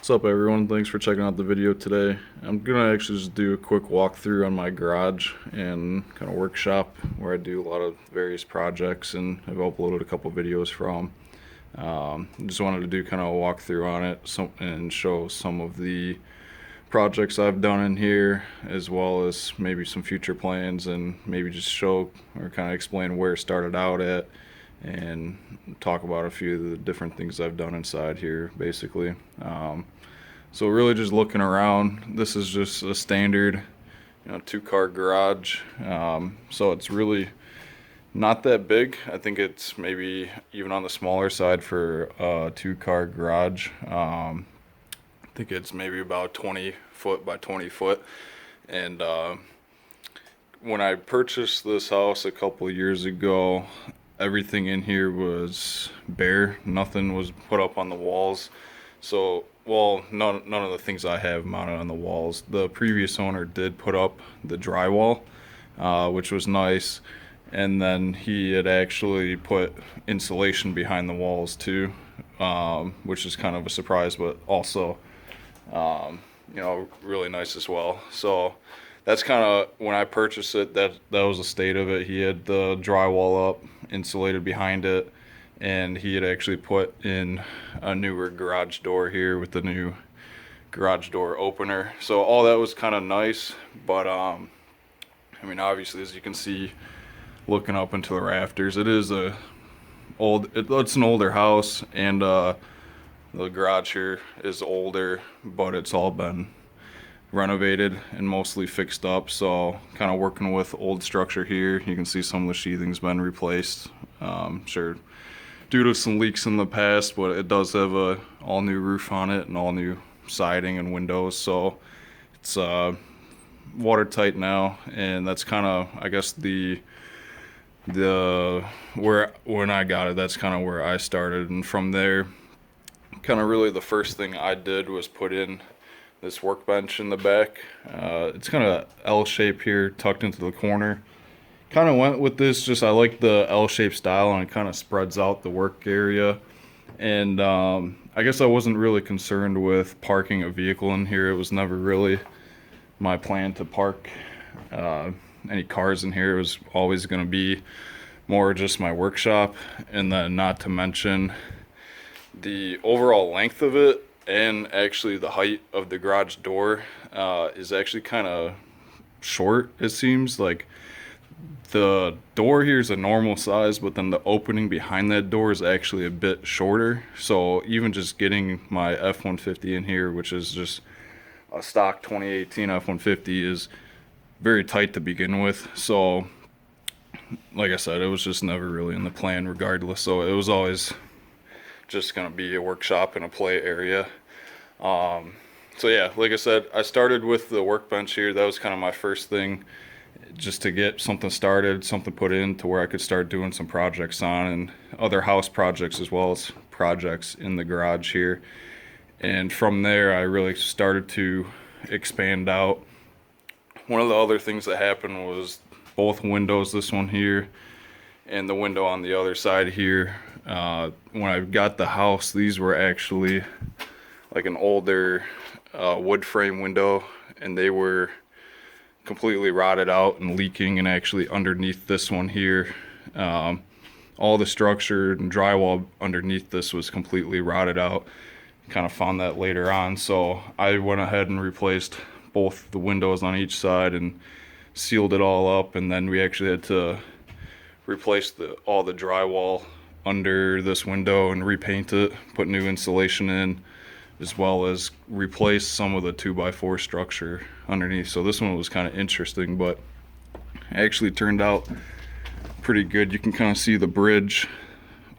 What's up everyone, thanks for checking out the video today. I'm gonna actually just do a quick walkthrough on my garage and kind of workshop where I do a lot of various projects and I've uploaded a couple videos from. Just wanted to do kind of a walkthrough on it and show some of the projects I've done in here, as well as maybe some future plans, and maybe just show or kind of explain where it started out at and talk about a few of the different things I've done inside here basically. So really just looking around, this is just a standard, two-car garage. So it's really not that big. I think it's maybe even on the smaller side for a two-car garage. I think it's maybe about 20 foot by 20 foot. And when I purchased this house a couple of years ago, everything in here was bare. Nothing was put up on the walls. So, well, none of the things I have mounted on the walls. The previous owner did put up the drywall, which was nice. And then he had actually put insulation behind the walls too, which is kind of a surprise, but also, really nice as well. So that's kind of, when I purchased it, that was the state of it. He had the drywall up, insulated behind it, and he had actually put in a newer garage door here with the new garage door opener. So all that was kind of nice, but obviously, as you can see, looking up into the rafters, it's an older house, and the garage here is older, but it's all been renovated and mostly fixed up. So kind of working with old structure here. You can see some of the sheathing's been replaced, sure, due to some leaks in the past, but it does have a all new roof on it and all new siding and windows, so it's watertight now. And that's kind of, I guess, when I got it, that's kind of where I started. And from there, kind of really the first thing I did was put in this workbench in the back. It's kind of L shape here, tucked into the corner. Kind of went with this, just I like the L-shaped style, and it kind of spreads out the work area. And I guess I wasn't really concerned with parking a vehicle in here. It was never really my plan to park any cars in here. It was always going to be more just my workshop. And then, not to mention, the overall length of it and actually the height of the garage door is actually kind of short. It seems like the door here is a normal size, but then the opening behind that door is actually a bit shorter. So even just getting my F-150 in here, which is just a stock 2018 F-150, is very tight to begin with. So like I said, it was just never really in the plan regardless. So it was always just going to be a workshop and a play area. So yeah, like I said, I started with the workbench here. That was kind of my first thing, just to get something started, something put in to where I could start doing some projects on, and other house projects as well as projects in the garage here. And from there, I really started to expand out. One of the other things that happened was both windows, this one here and the window on the other side here. When I got the house, these were actually like an older wood frame window, and they were completely rotted out and leaking. And actually underneath this one here, all the structure and drywall underneath this was completely rotted out. Kind of found that later on, so I went ahead and replaced both the windows on each side and sealed it all up. And then we actually had to replace all the drywall under this window and repaint it, put new insulation in, as well as replace some of the 2x4 structure underneath. So this one was kind of interesting, but it actually turned out pretty good. You can kind of see the bridge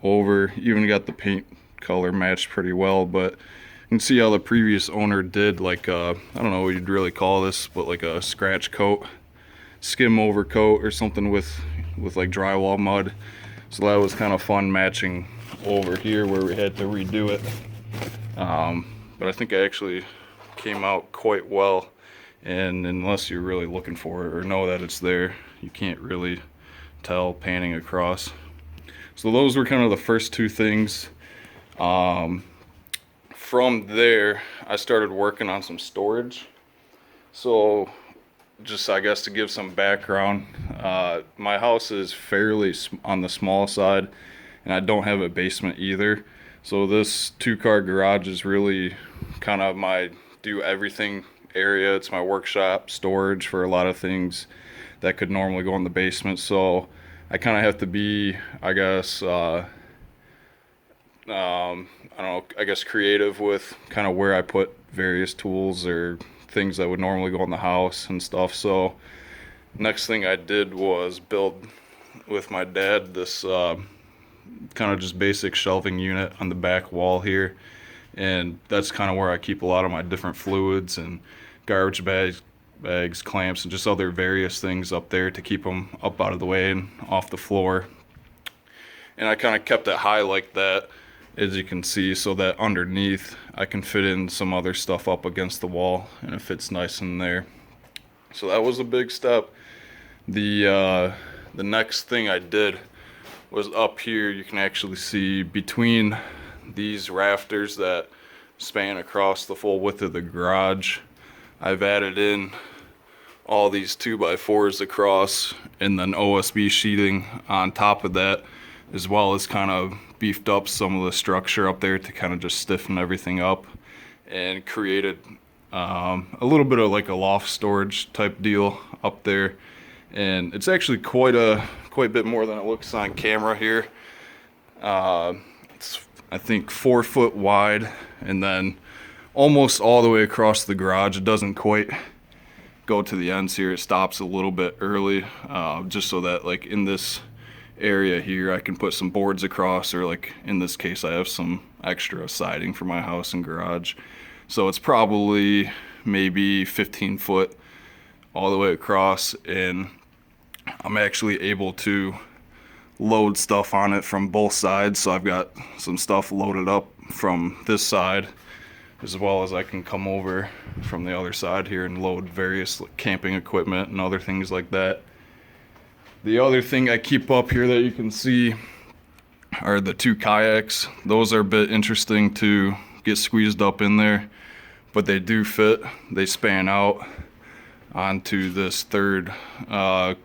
over, even got the paint color matched pretty well, but you can see how the previous owner did, like I don't know what you'd really call this, but like a scratch coat, skim over coat or something with like drywall mud. So that was kind of fun matching over here where we had to redo it. But I think it actually came out quite well, and unless you're really looking for it or know that it's there, you can't really tell panning across. So those were kind of the first two things. from there, I started working on some storage. So, just I guess to give some background, my house is fairly on the small side, and I don't have a basement either. So this two-car garage is really kind of my do everything area. It's my workshop, storage for a lot of things that could normally go in the basement. So I kind of have to be, I guess, I don't know, I guess creative with kind of where I put various tools or things that would normally go in the house and stuff. So next thing I did was build with my dad this kind of just basic shelving unit on the back wall here, and that's kind of where I keep a lot of my different fluids and garbage bags, clamps, and just other various things up there to keep them up out of the way and off the floor. And I kind of kept it high like that, as you can see, so that underneath I can fit in some other stuff up against the wall and it fits nice in there. So that was a big step. The next thing I did was up here. You can actually see between these rafters that span across the full width of the garage, I've added in all these 2x4s across and then OSB sheething on top of that, as well as kind of beefed up some of the structure up there to kind of just stiffen everything up and created a little bit of like a loft storage type deal up there. And it's actually quite a bit more than it looks on camera here. It's I think 4 foot wide, and then almost all the way across the garage. It doesn't quite go to the ends here. It stops a little bit early, just so that like in this area here I can put some boards across, or like in this case I have some extra siding for my house and garage. So it's probably maybe 15 foot all the way across, and I'm actually able to load stuff on it from both sides. So I've got some stuff loaded up from this side, as well as I can come over from the other side here and load various camping equipment and other things like that. The other thing I keep up here that you can see are the 2 kayaks. Those are a bit interesting to get squeezed up in there, but they do fit. They span out onto this third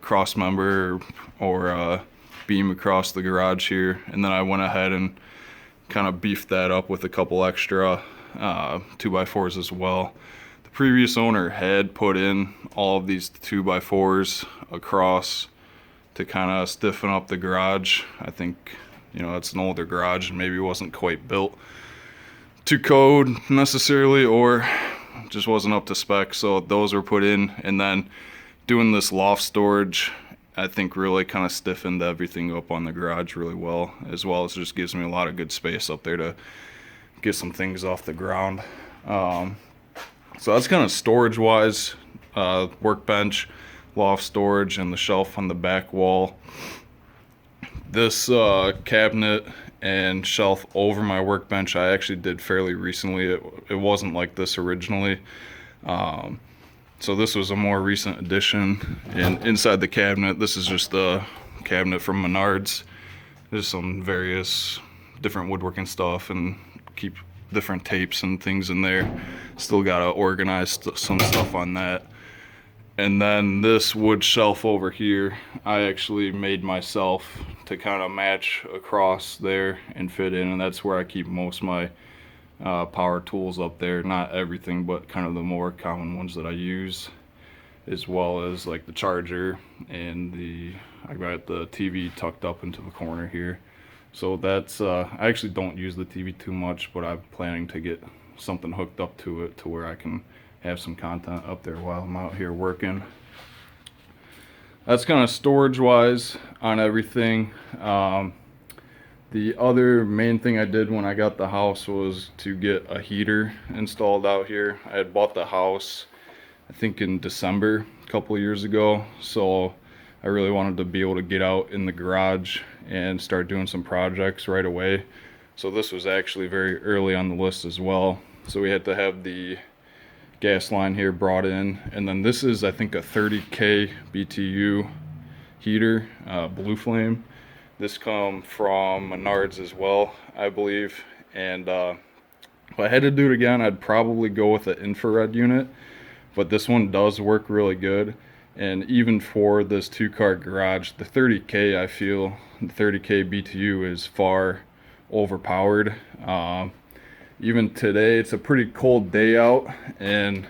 cross member or beam across the garage here, and then I went ahead and kind of beefed that up with a couple extra 2x4s as well. The previous owner had put in all of these 2x4s across to kind of stiffen up the garage. I think, you know, it's an older garage and maybe wasn't quite built to code necessarily, or just wasn't up to spec. So those were put in, and then doing this loft storage, I think really kind of stiffened everything up on the garage really well as just gives me a lot of good space up there to get some things off the ground. So that's kind of storage wise, workbench, loft storage, and the shelf on the back wall. This cabinet and shelf over my workbench I actually did fairly recently. It wasn't like this originally. So this was a more recent addition. And inside the cabinet, this is just a cabinet from Menards. There's some various different woodworking stuff and keep different tapes and things in there. Still gotta organize some stuff on that. And then this wood shelf over here, I actually made myself to kind of match across there and fit in, and that's where I keep most of my power tools up there. Not everything, but kind of the more common ones that I use, as well as like the charger and I got the TV tucked up into the corner here. So that's I actually don't use the TV too much, but I'm planning to get something hooked up to it to where I can have some content up there while I'm out here working. That's kind of storage wise on everything. The other main thing I did when I got the house was to get a heater installed out here. I had bought the house I think in December a couple of years ago, so I really wanted to be able to get out in the garage and start doing some projects right away. So this was actually very early on the list as well. So we had to have the gas line here brought in, and then this is I think a 30k BTU heater, Blue Flame. This come from Menards as well, I believe, and If I had to do it again, I'd probably go with the infrared unit, but this one does work really good. And even for this 2-car garage, the 30K, I feel the 30K BTU is far overpowered. Even today, it's a pretty cold day out, and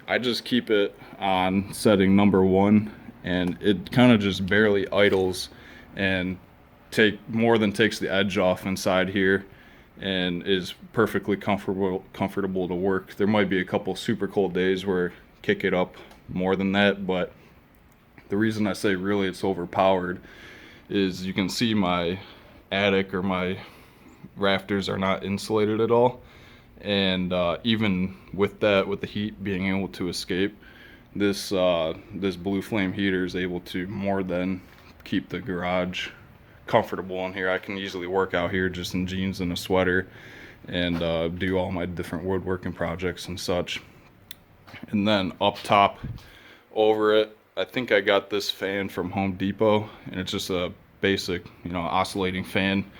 I just keep it on setting number 1, and it kind of just barely idles and takes the edge off inside here, and is perfectly comfortable to work. There might be a couple super cold days where kick it up more than that, but the reason I say really it's overpowered is you can see my attic or my rafters are not insulated at all, and even with that, with the heat being able to escape, this blue flame heater is able to more than keep the garage comfortable in here. I can easily work out here just in jeans and a sweater, and do all my different woodworking projects and such. And then up top over it, I think I got this fan from Home Depot, and it's just a basic, oscillating fan.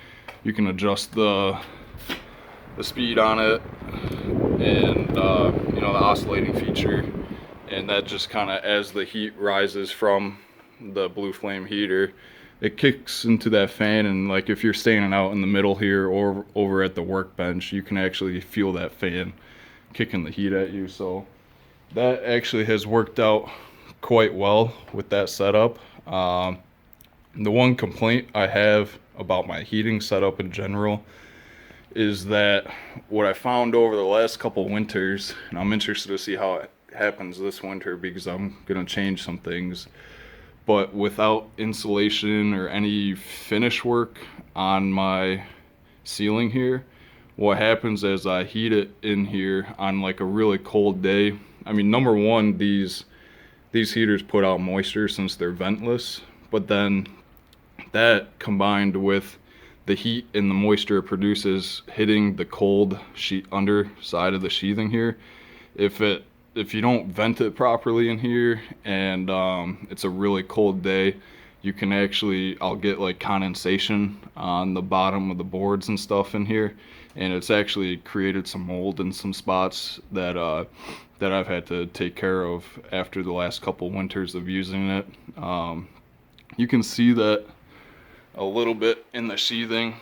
You can adjust the speed on it, and the oscillating feature, and that just kind of, as the heat rises from the blue flame heater, it kicks into that fan, and like if you're standing out in the middle here or over at the workbench, you can actually feel that fan kicking the heat at you. So that actually has worked out quite well with that setup. The one complaint I have about my heating setup in general is that what I found over the last couple winters, and I'm interested to see how it happens this winter because I'm gonna change some things, but without insulation or any finish work on my ceiling here, what happens is I heat it in here on like a really cold day. I mean, number one, these heaters put out moisture since they're ventless, but then that combined with the heat and the moisture it produces hitting the cold underside of the sheathing here, if you don't vent it properly in here, and it's a really cold day, you can actually, I'll get like condensation on the bottom of the boards and stuff in here, and it's actually created some mold in some spots that I've had to take care of after the last couple winters of using it. You can see that a little bit in the sheathing.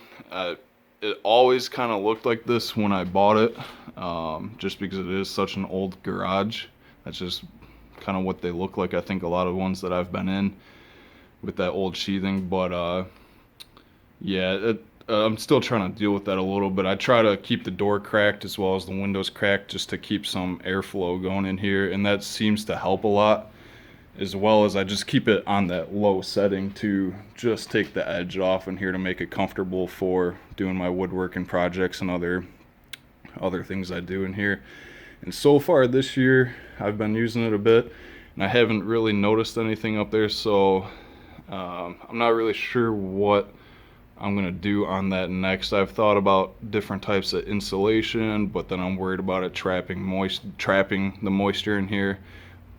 It always kind of looked like this when I bought it, just because it is such an old garage. That's just kind of what they look like. I think a lot of ones that I've been in with that old sheathing, but yeah, I'm still trying to deal with that a little bit. I try to keep the door cracked as well as the windows cracked just to keep some airflow going in here, and that seems to help a lot, as well as I just keep it on that low setting to just take the edge off in here to make it comfortable for doing my woodworking projects and other things I do in here. And so far this year, I've been using it a bit, and I haven't really noticed anything up there, so I'm not really sure what I'm gonna do on that next. I've thought about different types of insulation, but then I'm worried about it trapping the moisture in here,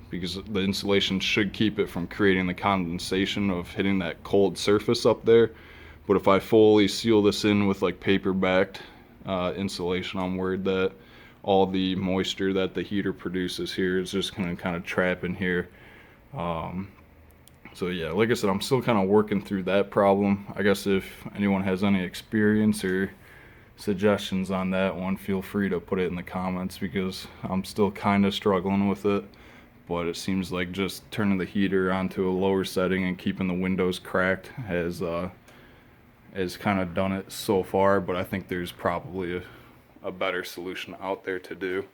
because the insulation should keep it from creating the condensation of hitting that cold surface up there. But if I fully seal this in with like paper backed insulation, I'm worried that all the moisture that the heater produces here is just gonna kind of trap in here. So yeah, like I said, I'm still kind of working through that problem. I guess if anyone has any experience or suggestions on that one, feel free to put it in the comments, because I'm still kind of struggling with it. But it seems like just turning the heater onto a lower setting and keeping the windows cracked has kind of done it so far. But I think there's probably a better solution out there to do.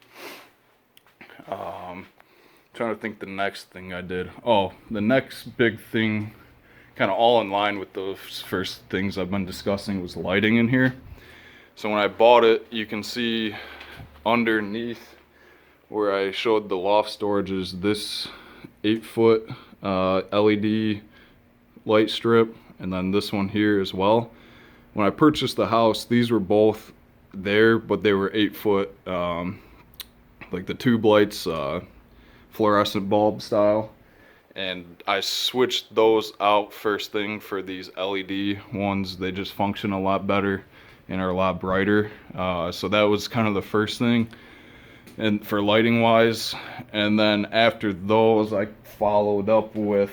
Trying to think the next thing I did. Oh, the next big thing, kind of all in line with those first things I've been discussing, was lighting in here. So when I bought it, you can see underneath where I showed the loft storage is this 8-foot LED light strip, and then this one here as well. When I purchased the house, these were both there, but they were 8-foot, like the tube lights, fluorescent bulb style, and I switched those out first thing for these LED ones. They just function a lot better, and are a lot brighter. So that was kind of the first thing, and for lighting wise. And then after those, I followed up with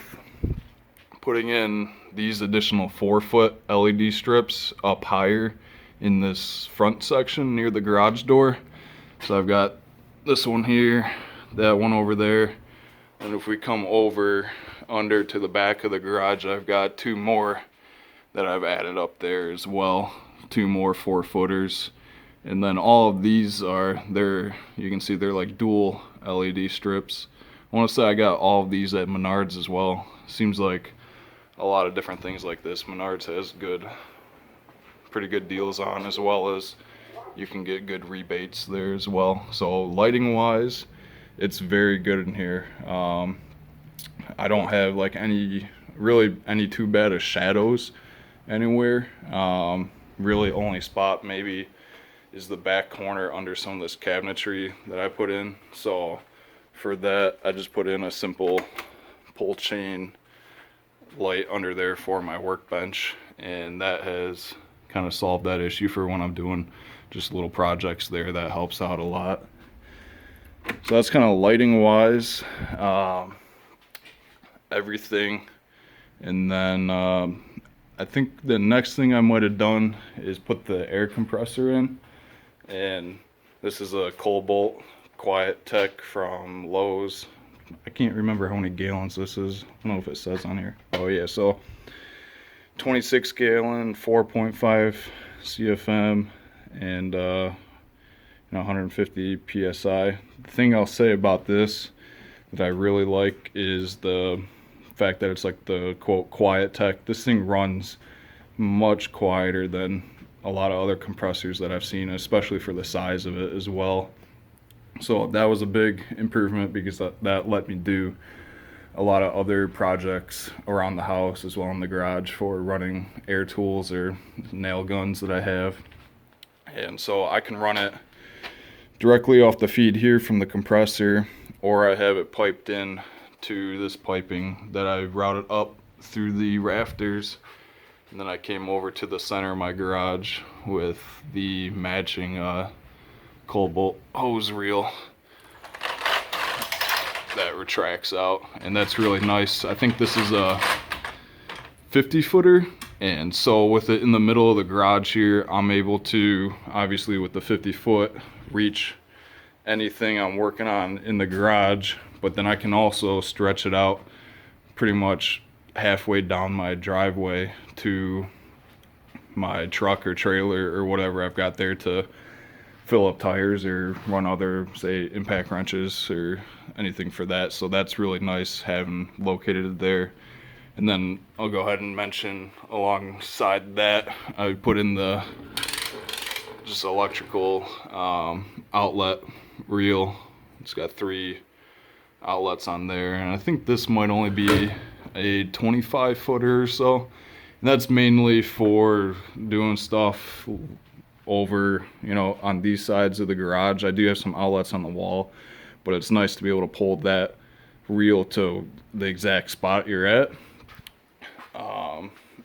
putting in these additional 4-foot LED strips up higher in this front section near the garage door. So I've got this one here, that one over there, and if we come over under to the back of the garage, I've got 2 more that I've added up there as well, 2 more 4-footers. And then all of these you can see they're like dual LED strips. I want to say I got all of these at Menards as well. Seems like a lot of different things like this Menards has pretty good deals on, as well as you can get good rebates there as well. So lighting wise, it's very good in here. I don't have like any too bad of shadows anywhere. Really only spot maybe is the back corner under some of this cabinetry that I put in. So for that, I just put in a simple pull chain light under there for my workbench, and that has kind of solved that issue for when I'm doing just little projects there. That helps out a lot. So that's kind of lighting wise, everything. And then I think the next thing I might have done is put the air compressor in, and this is a Cobalt QuietTech from Lowe's. I can't remember how many gallons this is. I don't know if it says on here. Oh yeah, so 26 gallon, 4.5 CFM, and 150 PSI. The thing I'll say about this that I really like is the fact that it's like the quote QuietTech. This thing runs much quieter than a lot of other compressors that I've seen, especially for the size of it as well. So that was a big improvement, because that let me do a lot of other projects around the house as well in the garage for running air tools or nail guns that I have. And so I can run it directly off the feed here from the compressor, or I have it piped in to this piping that I routed up through the rafters, and then I came over to the center of my garage with the matching Cobalt hose reel that retracts out, and that's really nice. I think this is a 50-footer, and so with it in the middle of the garage here, I'm able to, obviously with the 50-foot, reach anything I'm working on in the garage, but then I can also stretch it out pretty much halfway down my driveway to my truck or trailer or whatever I've got there to fill up tires or run other, say, impact wrenches or anything for that. So that's really nice having located it there. And then I'll go ahead and mention alongside that, I put in the just electrical outlet reel. It's got 3 outlets on there, and I think this might only be a 25-footer or so. And that's mainly for doing stuff over, on these sides of the garage. I do have some outlets on the wall, but it's nice to be able to pull that reel to the exact spot you're at.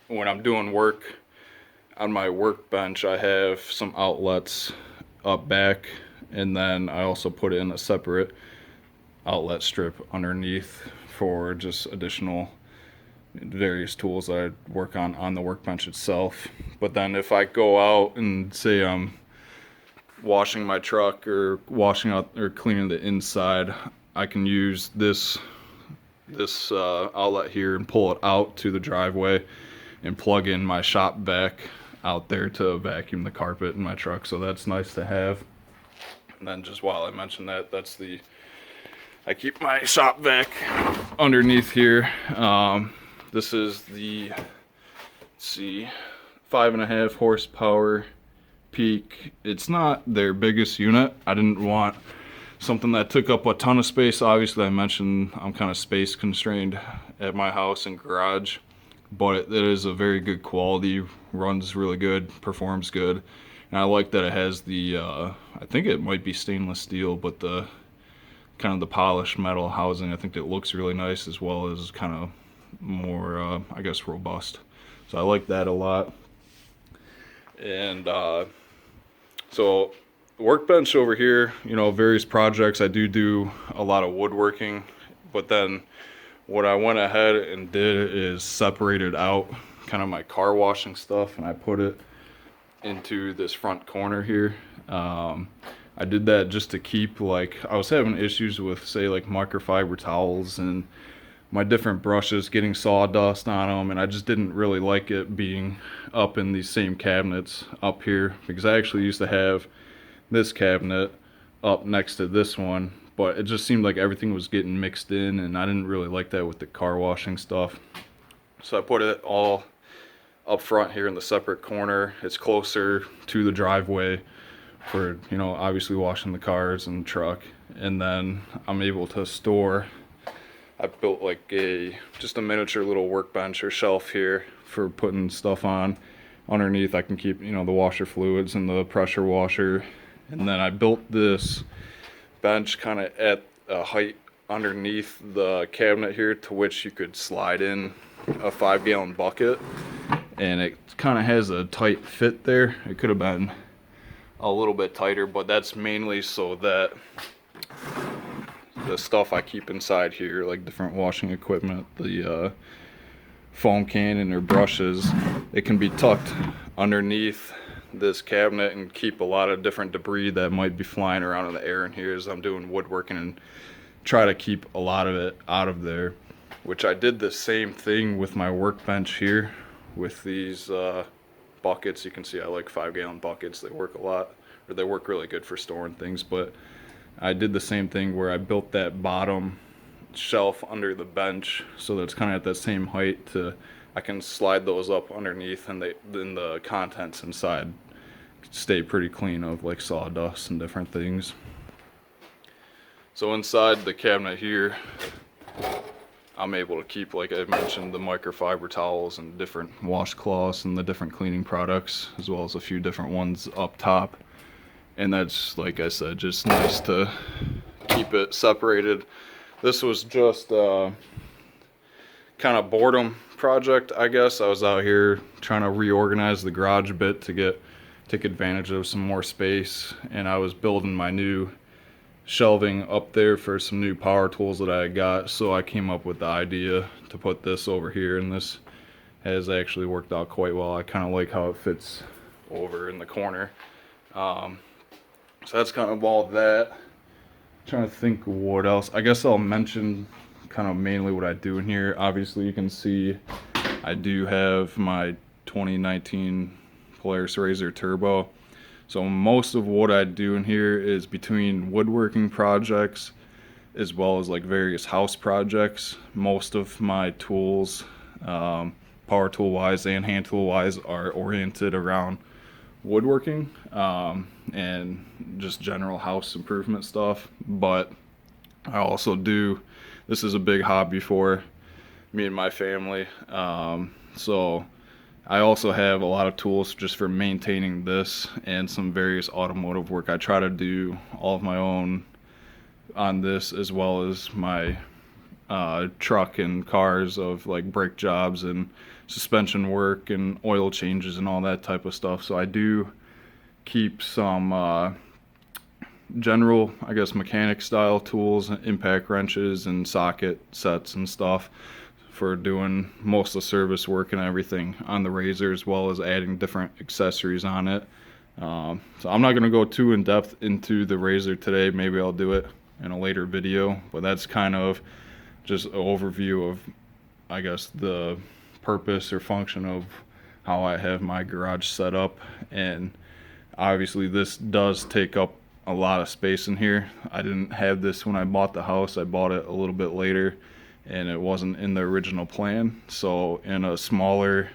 When I'm doing work on my workbench, I have some outlets up back, and then I also put in a separate outlet strip underneath for just additional various tools that I work on the workbench itself. But then if I go out and say I'm washing my truck or washing out or cleaning the inside, I can use this outlet here and pull it out to the driveway and plug in my shop vac out there to vacuum the carpet in my truck. So that's nice to have. And then just while I mention that, I keep my shop vac underneath here. This is the, let's see, 5.5 horsepower Peak. It's not their biggest unit. I didn't want something that took up a ton of space. Obviously, I mentioned I'm kind of space constrained at my house and garage, but it is a very good quality, runs really good, performs good. And I like that it has the, I think it might be stainless steel, but the kind of the polished metal housing. I think it looks really nice, as well as kind of more, I guess, robust. So I like that a lot. And so workbench over here, you know, various projects. I do a lot of woodworking, but then what I went ahead and did is separated out kind of my car washing stuff, and I put it into this front corner here. I did that just to keep, like, I was having issues with, say, like microfiber towels and my different brushes getting sawdust on them, and I just didn't really like it being up in these same cabinets up here, because I actually used to have this cabinet up next to this one, but it just seemed like everything was getting mixed in, and I didn't really like that with the car washing stuff. So I put it all up front here in the separate corner. It's closer to the driveway for, you know, obviously washing the cars and truck. And then I'm able to store, I built like just a miniature little workbench or shelf here for putting stuff on. Underneath I can keep, you know, the washer fluids and the pressure washer. And then I built this bench kind of at a height underneath the cabinet here, to which you could slide in a 5-gallon bucket, and it kind of has a tight fit there. It could have been a little bit tighter, but that's mainly so that the stuff I keep inside here, like different washing equipment, the foam cannon or brushes, it can be tucked underneath this cabinet and keep a lot of different debris that might be flying around in the air in here as I'm doing woodworking, and try to keep a lot of it out of there. Which I did the same thing with my workbench here with these buckets. You can see I like 5-gallon buckets. They work a lot, or they work really good for storing things. But I did the same thing where I built that bottom shelf under the bench so that it's kind of at that same height to, I can slide those up underneath, and then the contents inside stay pretty clean of like sawdust and different things. So inside the cabinet here, I'm able to keep, like I mentioned, the microfiber towels and different washcloths and the different cleaning products, as well as a few different ones up top. And that's, like I said, just nice to keep it separated. This was just kind of boredom project, I guess. I was out here trying to reorganize the garage a bit to take advantage of some more space, and I was building my new shelving up there for some new power tools that I got. So I came up with the idea to put this over here, and this has actually worked out quite well. I kind of like how it fits over in the corner. So that's kind of all that. Trying to think what else. I guess I'll mention kind of mainly what I do in here. Obviously you can see I do have my 2019 Polaris RZR Turbo. So most of what I do in here is between woodworking projects as well as like various house projects. Most of my tools, power tool wise and hand tool wise, are oriented around woodworking and just general house improvement stuff. But I also do, this is a big hobby for me and my family. So I also have a lot of tools just for maintaining this and some various automotive work. I try to do all of my own on this, as well as my truck and cars, of like brake jobs and suspension work and oil changes and all that type of stuff. So I do keep some general, I guess, mechanic style tools, impact wrenches and socket sets and stuff, for doing most of the service work and everything on the RZR, as well as adding different accessories on it. So I'm not going to go too in depth into the RZR today. Maybe I'll do it in a later video, but that's kind of just an overview of, I guess, the purpose or function of how I have my garage set up. And obviously this does take up a lot of space in here. I didn't have this when I bought the house. I bought it a little bit later, and it wasn't in the original plan. So in a smaller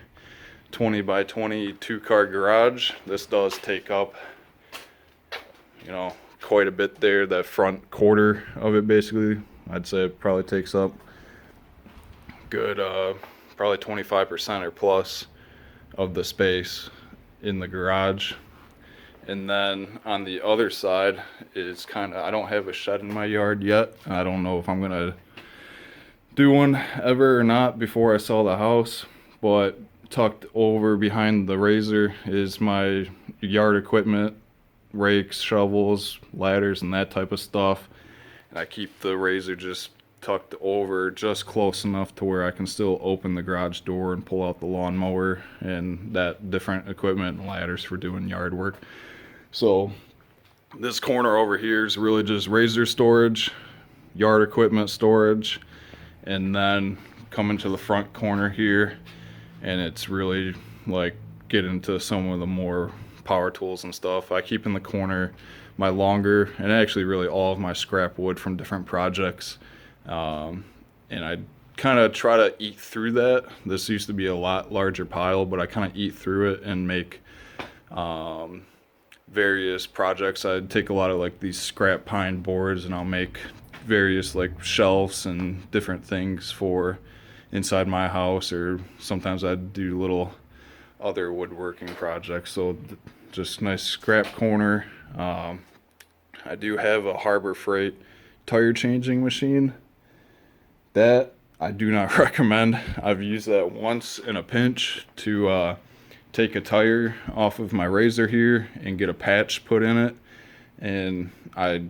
20 by 20 2-car garage, this does take up, you know, quite a bit there. That front quarter of it, basically, I'd say it probably takes up good probably 25% or plus of the space in the garage. And then on the other side is kind of, I don't have a shed in my yard yet. I don't know if I'm gonna do one ever or not before I sell the house, but tucked over behind the razor is my yard equipment, rakes, shovels, ladders, and that type of stuff. And I keep the razor just tucked over just close enough to where I can still open the garage door and pull out the lawnmower and that different equipment and ladders for doing yard work. So this corner over here is really just razor storage, yard equipment storage, and then coming to the front corner here, and it's really like get into some of the more power tools and stuff. I keep in the corner my longer and actually really all of my scrap wood from different projects. And I kind of try to eat through that. This used to be a lot larger pile, but I kind of eat through it and make various projects. I'd take a lot of like these scrap pine boards and I'll make various like shelves and different things for inside my house, or sometimes I'd do little other woodworking projects. So just nice scrap corner. I do have a Harbor Freight tire changing machine. That I do not recommend. I've used that once in a pinch to take a tire off of my razor here and get a patch put in it. And I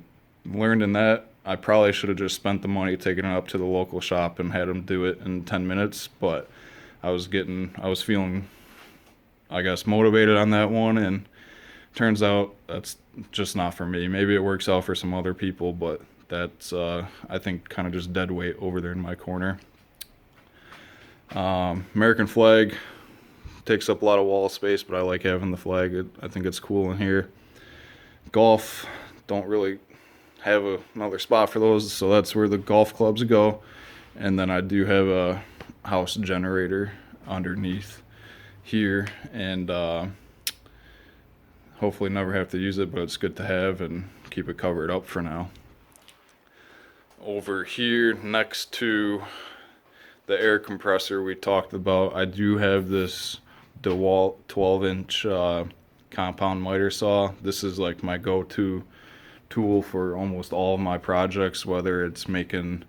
learned in that I probably should have just spent the money taking it up to the local shop and had them do it in 10 minutes. But I was feeling, I guess, motivated on that one, and turns out that's just not for me. Maybe it works out for some other people, but that's I think kind of just dead weight over there in my corner. American flag takes up a lot of wall space, but I like having the flag. I think it's cool in here. Golf, don't really have another spot for those, so that's where the golf clubs go. And then I do have a house generator underneath here, and hopefully never have to use it, but it's good to have and keep it covered up for now. Over here next to the air compressor we talked about, I do have this DeWalt 12-inch compound miter saw. This is like my go-to tool for almost all of my projects, whether it's making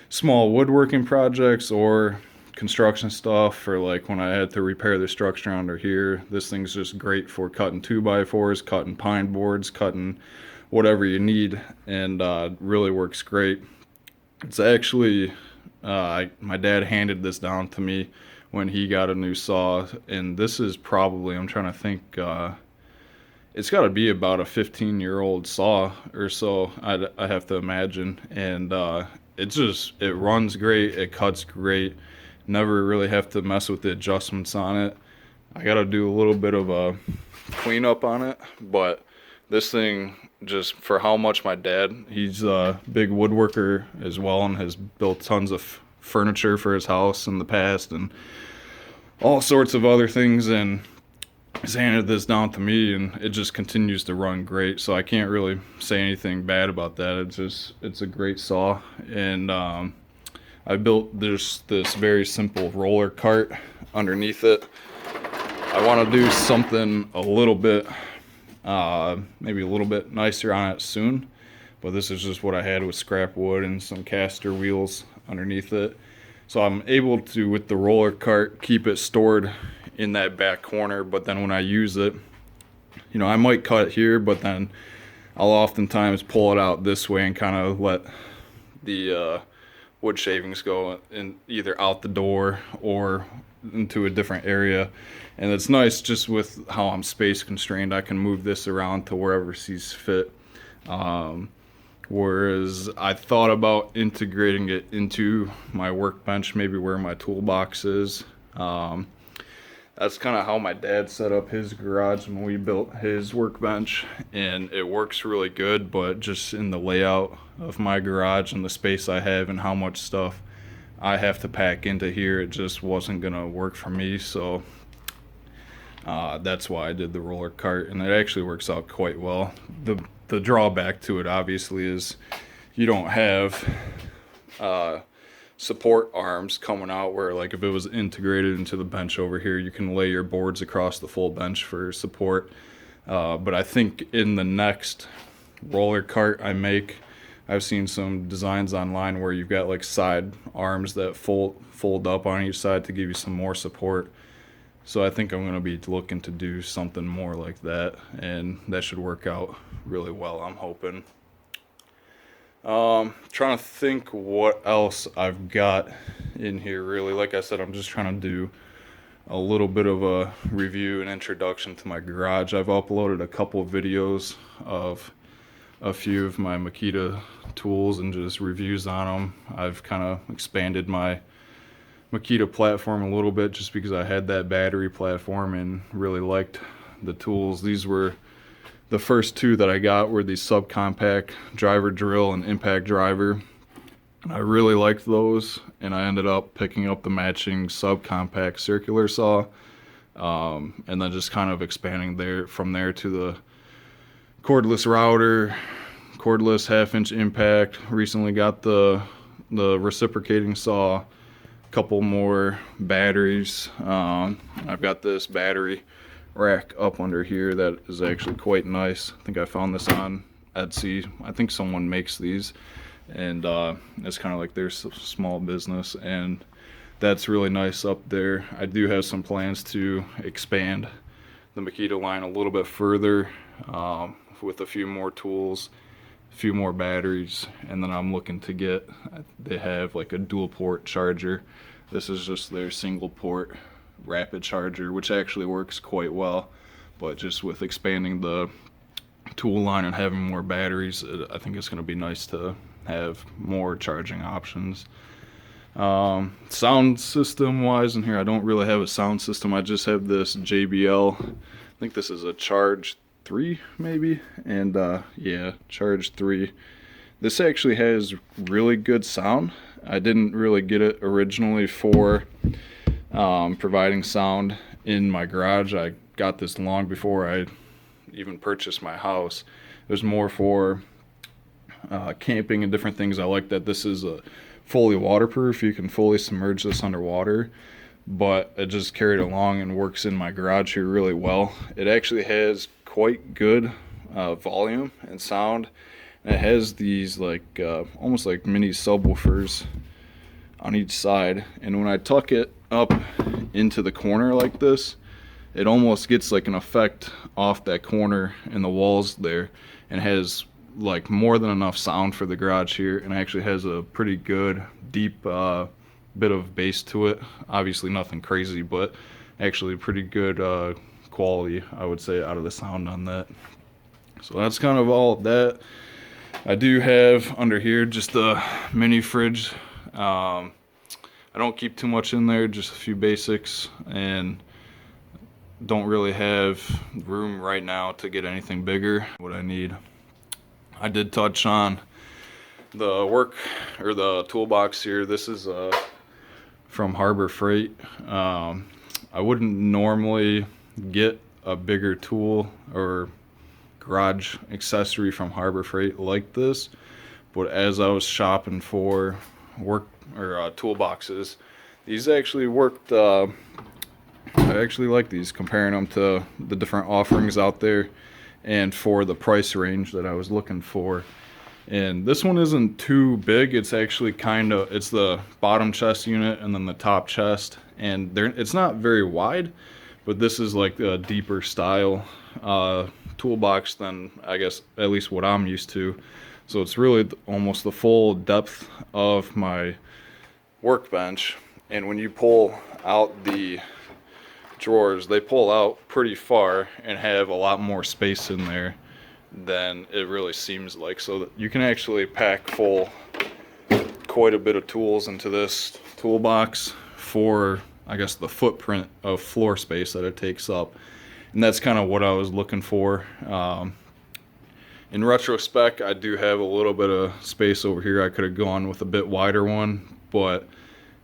small woodworking projects or construction stuff, or like when I had to repair the structure under here. This thing's just great for cutting 2x4s, cutting pine boards, cutting whatever you need, and really works great. It's actually my dad handed this down to me when he got a new saw, and this is probably, I'm trying to think, it's got to be about a 15-year-old saw or so, I have to imagine. And it runs great, it cuts great, never really have to mess with the adjustments on it. I got to do a little bit of a cleanup on it, but this thing, just for how much my dad, he's a big woodworker as well and has built tons of furniture for his house in the past and all sorts of other things, and he's handed this down to me, and it just continues to run great. So I can't really say anything bad about that. It's a great saw. And I built this very simple roller cart underneath it. I want to do something a little bit maybe a little bit nicer on it soon, but this is just what I had with scrap wood and some caster wheels underneath it. So I'm able to, with the roller cart, keep it stored in that back corner, but then when I use it, I might cut it here, but then I'll oftentimes pull it out this way and kind of let the wood shavings go in either out the door or into a different area. And it's nice just with how I'm space constrained, I can move this around to wherever sees fit. Whereas I thought about integrating it into my workbench, maybe where my toolbox is. That's kind of how my dad set up his garage when we built his workbench, and it works really good, but just in the layout of my garage and the space I have and how much stuff I have to pack into here, it just wasn't gonna work for me. So that's why I did the roller cart, and it actually works out quite well. The drawback to it obviously is you don't have support arms coming out, where like if it was integrated into the bench over here, you can lay your boards across the full bench for support. But I think in the next roller cart I make, I've seen some designs online where you've got like side arms that fold up on each side to give you some more support. So I think I'm going to be looking to do something more like that, and that should work out really well, I'm hoping. Trying to think what else I've got in here really. Like I said, I'm just trying to do a little bit of a review and introduction to my garage. I've uploaded a couple of videos of a few of my Makita tools and just reviews on them. I've kind of expanded my Makita platform a little bit just because I had that battery platform and really liked the tools. These were the first two that I got were the subcompact driver drill and impact driver. I really liked those, and I ended up picking up the matching subcompact circular saw, and then just kind of expanding from there to the cordless router, cordless half-inch impact. Recently got the reciprocating saw, a couple more batteries. I've got this battery rack up under here that is actually quite nice. I think I found this on Etsy. I think someone makes these, and it's kind of like their small business, and that's really nice up there. I do have some plans to expand the Makita line a little bit further, with a few more tools, a few more batteries, and then I'm looking to get, they have like a dual port charger. This is just their single port rapid charger, which actually works quite well, but just with expanding the tool line and having more batteries, I think it's going to be nice to have more charging options. Sound system wise in here, I don't really have a sound system. I just have this JBL, I think this is a Charge 3 maybe, and yeah, Charge 3. This actually has really good sound. I didn't really get it originally for providing sound in my garage. I got this long before I even purchased my house. It was more for camping and different things. I like that this is fully waterproof. You can fully submerge this underwater, but it just carried along and works in my garage here really well. It actually has quite good volume and sound. And it has these like almost like mini subwoofers on each side, and when I tuck it up into the corner like this, it almost gets like an effect off that corner in the walls there, and has like more than enough sound for the garage here, and actually has a pretty good deep bit of bass to it. Obviously nothing crazy, but actually pretty good quality, I would say, out of the sound on that. So that's kind of all of that. I do have under here just a mini fridge. I don't keep too much in there, just a few basics, and don't really have room right now to get anything bigger. What I need. I did touch on the the toolbox here. This is from Harbor Freight. I wouldn't normally get a bigger tool or garage accessory from Harbor Freight like this, but as I was shopping for work or toolboxes, these actually worked. I actually like these, comparing them to the different offerings out there and for the price range that I was looking for. And this one isn't too big. It's actually it's the bottom chest unit and then the top chest, and it's not very wide, but this is like a deeper style toolbox than, I guess, at least what I'm used to. So it's really almost the full depth of my workbench, and when you pull out the drawers, they pull out pretty far and have a lot more space in there than it really seems like, so that you can actually pack full quite a bit of tools into this toolbox for, I guess, the footprint of floor space that it takes up. And that's kind of what I was looking for. In retrospect, I do have a little bit of space over here. I could have gone with a bit wider one, but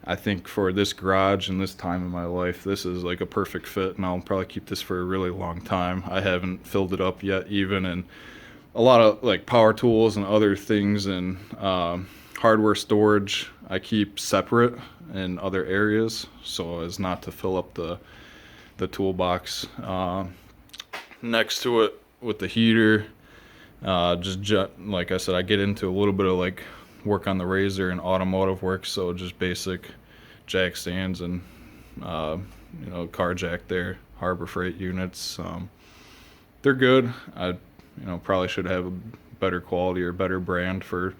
I think for this garage and this time in my life, this is like a perfect fit, and I'll probably keep this for a really long time. I haven't filled it up yet even, and a lot of like power tools and other things and hardware storage I keep separate in other areas so as not to fill up the toolbox. Next to it with the heater, like I said, I get into a little bit of like work on the razor and automotive work, so just basic jack stands and Carjack their Harbor Freight units. They're good. I probably should have a better quality or better brand for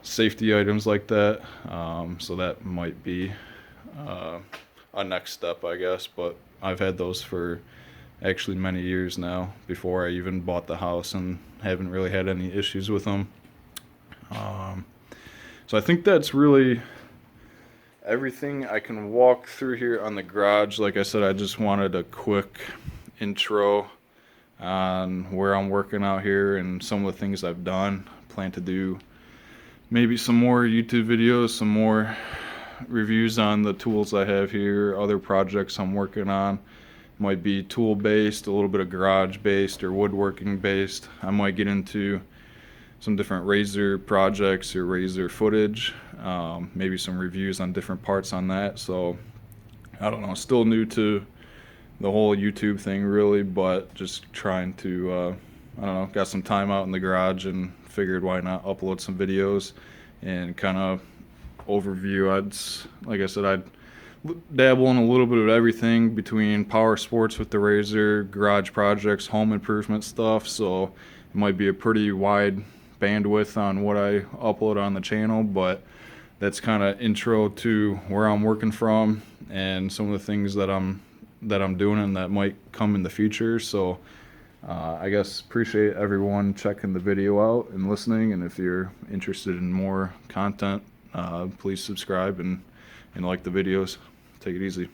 safety items like that. So that might be a next step, I guess. But I've had those for actually many years now, before I even bought the house, and haven't really had any issues with them. So I think that's really everything I can walk through here on the garage. Like I said, I just wanted a quick intro on where I'm working out here and some of the things I've done. Plan to do maybe some more YouTube videos, some more reviews on the tools I have here, other projects I'm working on. Might be tool based, a little bit of garage based or woodworking based. I might get into some different Razor projects or Razor footage, maybe some reviews on different parts on that. So I don't know, still new to the whole YouTube thing really, but just trying to I don't know, got some time out in the garage and figured why not upload some videos and kind of overview. Like I said, I'd dabble in a little bit of everything between power sports with the Razor, garage projects, home improvement stuff, so it might be a pretty wide bandwidth on what I upload on the channel, but that's kind of intro to where I'm working from and some of the things that I'm doing and that might come in the future. So I guess appreciate everyone checking the video out and listening, and if you're interested in more content, please subscribe and like the videos. Take it easy.